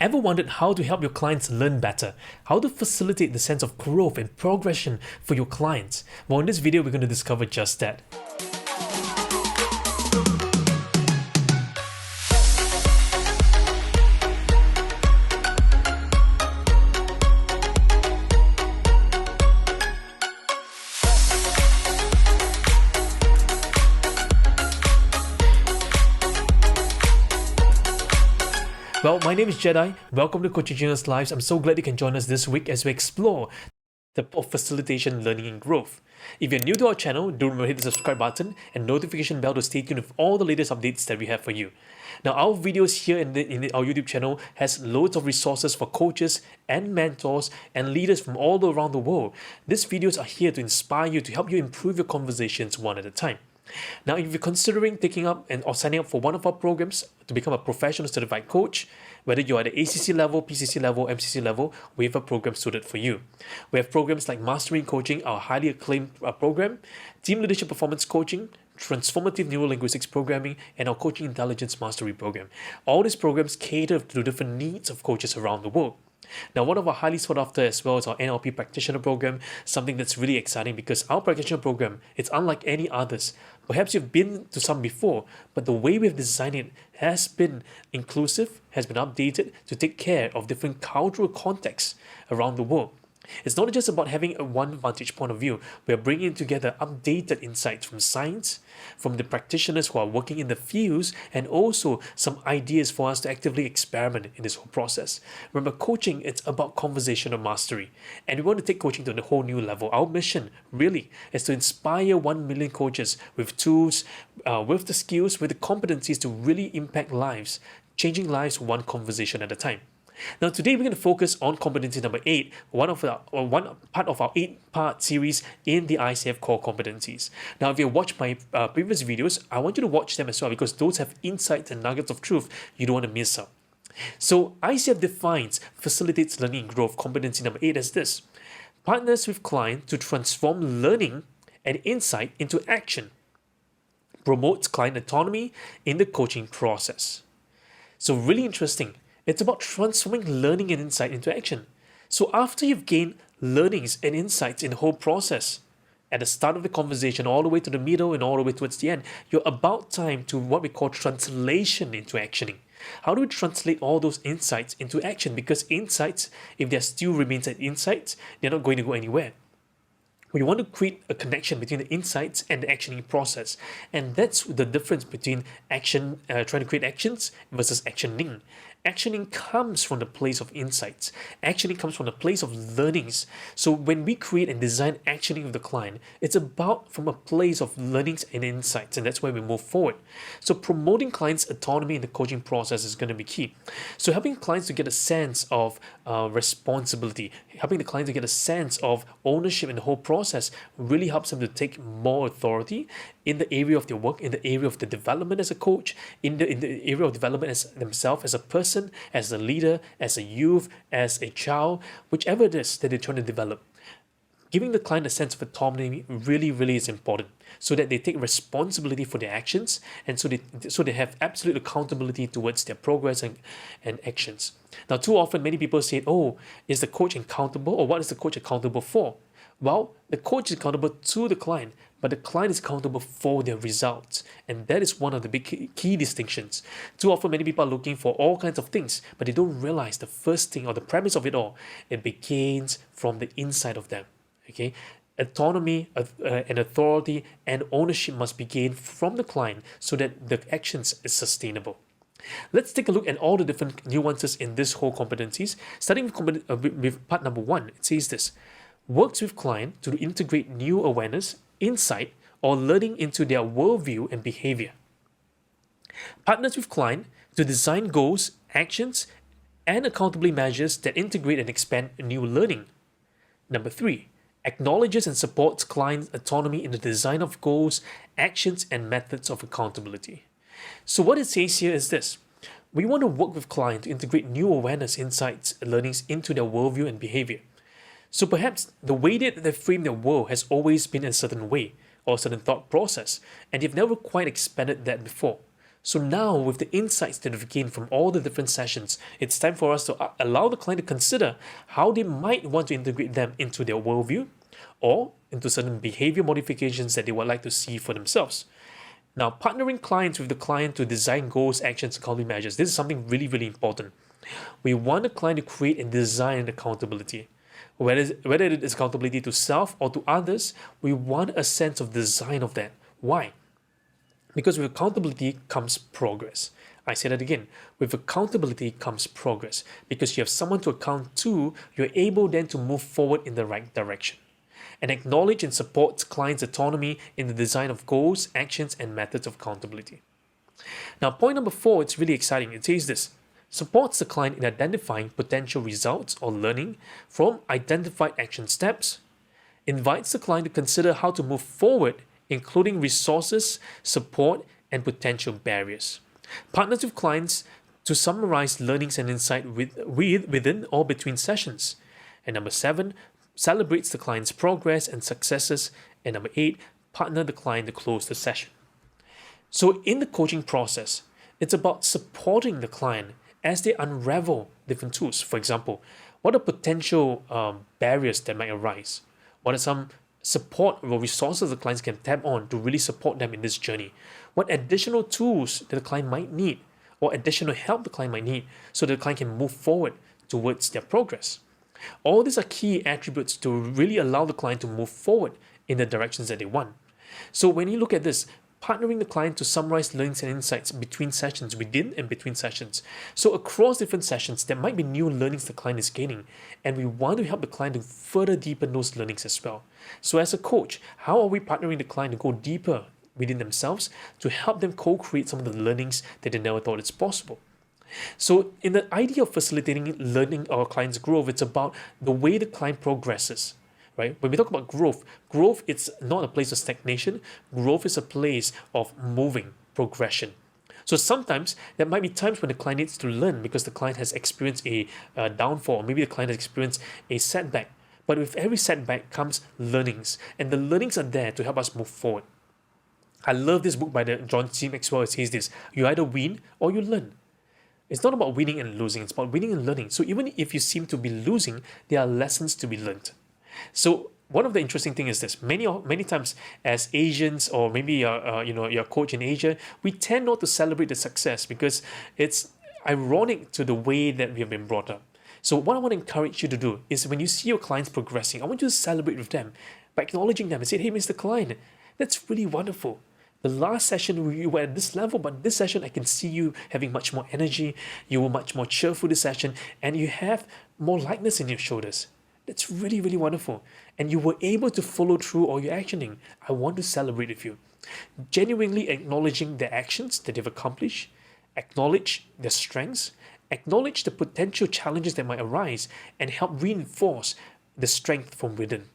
Ever wondered how to help your clients learn better? How to facilitate the sense of growth and progression for your clients? Well, in this video, we're going to discover just that. Well, my name is Jedi. Welcome to Coaching Genius Lives. I'm so glad you can join us this week as we explore the facilitation, learning, and growth. If you're new to our channel, do remember to hit the subscribe button and notification bell to stay tuned with all the latest updates that we have for you. Now, our videos here in our YouTube channel has loads of resources for coaches and mentors and leaders from all around the world. These videos are here to inspire you, to help you improve your conversations one at a time. Now, if you're considering taking up or signing up for one of our programs to become a professional certified coach, whether you're at the ACC level, PCC level, MCC level, we have a program suited for you. We have programs like Mastering Coaching, our highly acclaimed program, Team Leadership Performance Coaching, Transformative Neurolinguistics Programming, and our Coaching Intelligence Mastery Program. All these programs cater to different needs of coaches around the world. Now, one of our highly sought after as well is our NLP Practitioner Program, something that's really exciting because our Practitioner Program, it's unlike any others. Perhaps you've been to some before, but the way we've designed it has been inclusive, has been updated to take care of different cultural contexts around the world. It's not just about having a one vantage point of view. We're bringing together updated insights from science, from the practitioners who are working in the fields, and also some ideas for us to actively experiment in this whole process. Remember, coaching, it's about conversational mastery. And we want to take coaching to a whole new level. Our mission, really, is to inspire 1 million coaches with tools, with the skills, with the competencies to really impact lives, changing lives one conversation at a time. Now, today we're going to focus on competency number 8, one part of our 8-part series in the ICF core competencies. Now, if you watched my previous videos, I want you to watch them as well because those have insights and nuggets of truth you don't want to miss out. So, ICF defines facilitates learning and growth competency number 8 as this: partners with client to transform learning and insight into action, promotes client autonomy in the coaching process. So, really interesting. It's about transforming learning and insight into action. So after you've gained learnings and insights in the whole process, at the start of the conversation, all the way to the middle and all the way towards the end, you're about time to what we call translation into actioning. How do we translate all those insights into action? Because insights, if they still remains as insights, they're not going to go anywhere. We want to create a connection between the insights and the actioning process. And that's the difference between trying to create actions versus actioning. Actioning comes from the place of insights. Actioning comes from the place of learnings. So when we create and design actioning with the client, it's about from a place of learnings and insights, and that's where we move forward. So promoting clients' autonomy in the coaching process is going to be key. So helping clients to get a sense of responsibility, helping the client to get a sense of ownership in the whole process really helps them to take more authority in the area of their work, in the area of the development as a coach, in the area of development as themselves, as a person, as a leader, as a youth, as a child, whichever it is that they're trying to develop. Giving the client a sense of autonomy really is important so that they take responsibility for their actions and so they have absolute accountability towards their progress and actions. Now, too often, many people say, oh, is the coach accountable, or what is the coach accountable for? Well, the coach is accountable to the client, but the client is accountable for their results. And that is one of the big key distinctions. Too often, many people are looking for all kinds of things, but they don't realize the first thing or the premise of it all. It begins from the inside of them. Okay, autonomy and authority and ownership must be gained from the client so that the actions is sustainable. Let's take a look at all the different nuances in this whole competencies. Starting with part number 1, it says this: works with client to integrate new awareness, insight, or learning into their worldview and behavior. Partners with client to design goals, actions, and accountability measures that integrate and expand new learning. Number 3, acknowledges and supports clients' autonomy in the design of goals, actions, and methods of accountability. So what it says here is this: we want to work with clients to integrate new awareness, insights, and learnings into their worldview and behavior. So perhaps the way that they frame their world has always been a certain way or a certain thought process, and they've never quite expanded that before. So now, with the insights that we've gained from all the different sessions, it's time for us to allow the client to consider how they might want to integrate them into their worldview or into certain behavior modifications that they would like to see for themselves. Now, partnering clients with the client to design goals, actions, and accountability measures. This is something really, really important. We want the client to create and design accountability. Whether it is accountability to self or to others, we want a sense of design of that. Why? Because with accountability comes progress. I say that again. With accountability comes progress. Because you have someone to account to, you're able then to move forward in the right direction. And acknowledge and support clients' autonomy in the design of goals, actions, and methods of accountability. Now, point number 4, it's really exciting. It says this: supports the client in identifying potential results or learning from identified action steps, invites the client to consider how to move forward, including resources, support, and potential barriers. Partners with clients to summarize learnings and insight within or between sessions. And number 7, celebrates the client's progress and successes. And number 8, partner the client to close the session. So in the coaching process, it's about supporting the client as they unravel different tools. For example, what are potential barriers that might arise? What are some support or resources the clients can tap on to really support them in this journey? What additional tools that the client might need or additional help the client might need so that the client can move forward towards their progress? All these are key attributes to really allow the client to move forward in the directions that they want. So when you look at this, partnering the client to summarize learnings and insights between sessions, within and between sessions. So across different sessions, there might be new learnings the client is gaining, and we want to help the client to further deepen those learnings as well. So as a coach, how are we partnering the client to go deeper within themselves to help them co-create some of the learnings that they never thought it's possible? So in the idea of facilitating learning our clients' growth, it's about the way the client progresses, right? When we talk about growth, it's not a place of stagnation. Growth is a place of moving, progression. So sometimes there might be times when the client needs to learn because the client has experienced a downfall, or maybe the client has experienced a setback. But with every setback comes learnings, and the learnings are there to help us move forward. I love this book by John C. Maxwell. It says this: you either win or you learn. It's not about winning and losing, it's about winning and learning. So even if you seem to be losing, there are lessons to be learned. So one of the interesting things is this: many times as Asians, or maybe you're a coach in Asia, we tend not to celebrate the success because it's ironic to the way that we have been brought up. So what I want to encourage you to do is, when you see your clients progressing, I want you to celebrate with them by acknowledging them and say, "Hey, Mr. Client, that's really wonderful. The last session you were at this level, but this session I can see you having much more energy. You were much more cheerful this session, and you have more lightness in your shoulders. That's really, really wonderful. And you were able to follow through all your actioning. I want to celebrate with you." Genuinely acknowledging the actions that they've accomplished, acknowledge their strengths, acknowledge the potential challenges that might arise, and help reinforce the strength from within.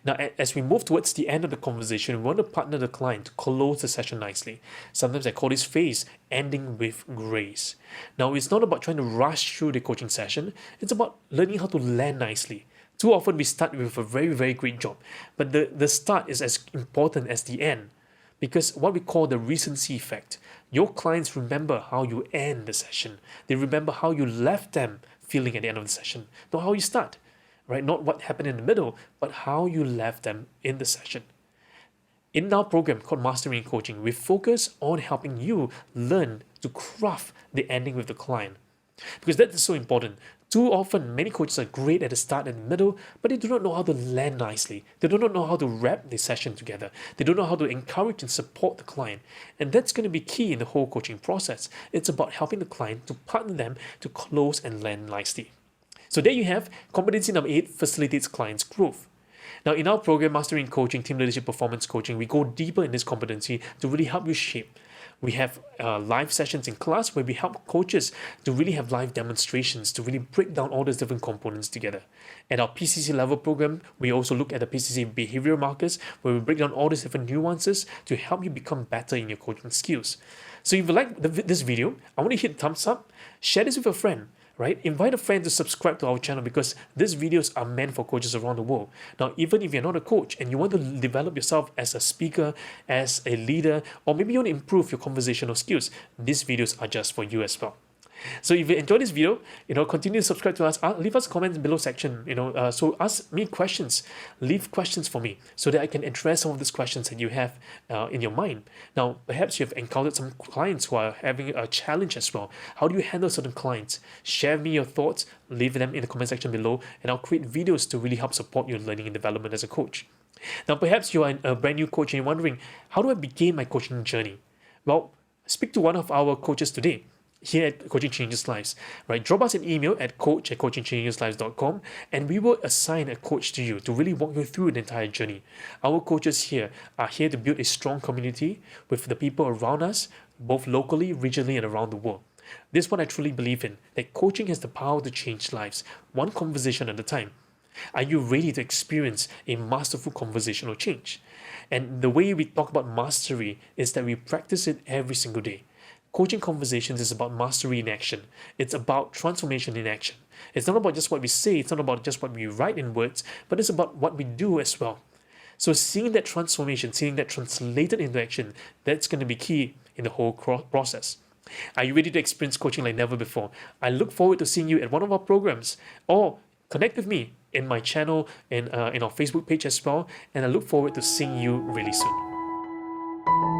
Now, as we move towards the end of the conversation, we want to partner the client to close the session nicely. Sometimes I call this phase ending with grace. Now, it's not about trying to rush through the coaching session. It's about learning how to land nicely. Too often we start with a very, very great job, but the start is as important as the end, because what we call the recency effect. Your clients remember how you end the session. They remember how you left them feeling at the end of the session, not how you start. Right? Not what happened in the middle, but how you left them in the session. In our program called Mastering Coaching, we focus on helping you learn to craft the ending with the client, because that is so important. Too often, many coaches are great at the start and the middle, but they do not know how to land nicely. They do not know how to wrap the session together. They don't know how to encourage and support the client. And that's going to be key in the whole coaching process. It's about helping the client to partner them to close and land nicely. So there you have competency number 8, facilitates clients' growth. Now, in our program, Mastering Coaching, Team Leadership Performance Coaching, we go deeper in this competency to really help you shape. We have live sessions in class where we help coaches to really have live demonstrations to really break down all these different components together. At our PCC level program, we also look at the PCC behavioral markers where we break down all these different nuances to help you become better in your coaching skills. So if you like this video, I want you to hit thumbs up, share this with a friend. right? Invite a friend to subscribe to our channel because these videos are meant for coaches around the world. Now, even if you're not a coach and you want to develop yourself as a speaker, as a leader, or maybe you want to improve your conversational skills, these videos are just for you as well. So if you enjoyed this video, continue to subscribe to us. Leave us comments below section. So ask me questions. Leave questions for me so that I can address some of these questions that you have in your mind. Now, perhaps you have encountered some clients who are having a challenge as well. How do you handle certain clients? Share with me your thoughts. Leave them in the comment section below, and I'll create videos to really help support your learning and development as a coach. Now, perhaps you are a brand new coach and you're wondering, how do I begin my coaching journey? Well, speak to one of our coaches today here at Coaching Changes Lives, right? Drop us an email at coach@coachingchangeslives.com, and we will assign a coach to you to really walk you through the entire journey. Our coaches here are here to build a strong community with the people around us, both locally, regionally, and around the world. This is what I truly believe in, that coaching has the power to change lives, one conversation at a time. Are you ready to experience a masterful conversational change? And the way we talk about mastery is that we practice it every single day. Coaching conversations is about mastery in action. It's about transformation in action. It's not about just what we say, it's not about just what we write in words, but it's about what we do as well. So seeing that transformation, seeing that translated into action, that's going to be key in the whole process. Are you ready to experience coaching like never before? I look forward to seeing you at one of our programs, or connect with me in my channel and in our Facebook page as well, and I look forward to seeing you really soon.